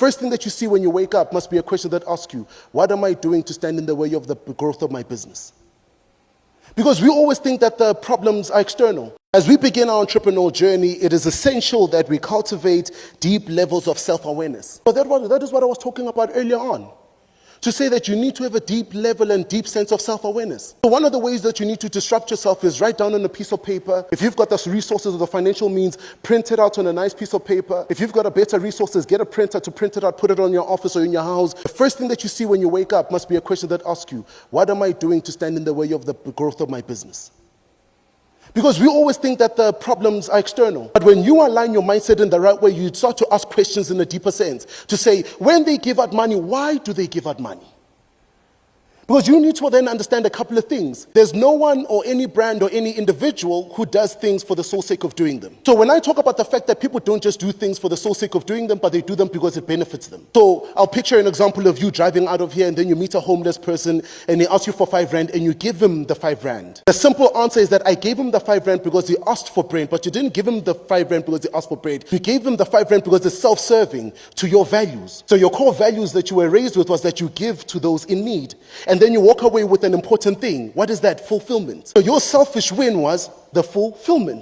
first thing that you see when you wake up must be a question that asks you, what am I doing to stand in the way of the growth of my business? Because we always think that the problems are external. As we begin our entrepreneurial journey, it is essential that we cultivate deep levels of self-awareness. But that is what I was talking about earlier on. To say that you need to have a deep level and deep sense of self-awareness. So one of the ways that you need to disrupt yourself is write down on a piece of paper. If you've got the resources or the financial means, print it out on a nice piece of paper. If you've got a better resources, get a printer to print it out, put it on your office or in your house. The first thing that you see when you wake up must be a question that asks you, what am I doing to stand in the way of the growth of my business? Because we always think that the problems are external. But when you align your mindset in the right way, you start to ask questions in a deeper sense. To say, when they give out money, why do they give out money? Because you need to then understand a couple of things. There's no one or any brand or any individual who does things for the sole sake of doing them. So when I talk about the fact that people don't just do things for the sole sake of doing them, but they do them because it benefits them. So I'll picture an example of you driving out of here and then you meet a homeless person and he asks you for 5 rand and you give him the 5 rand. The simple answer is that I gave him the 5 rand because he asked for bread, but you didn't give him the 5 rand because he asked for bread. You gave him the 5 rand because it's self-serving to your values. So your core values that you were raised with was that you give to those in need. And then you walk away with an important thing. What is that? Fulfillment. So your selfish win was the fulfillment.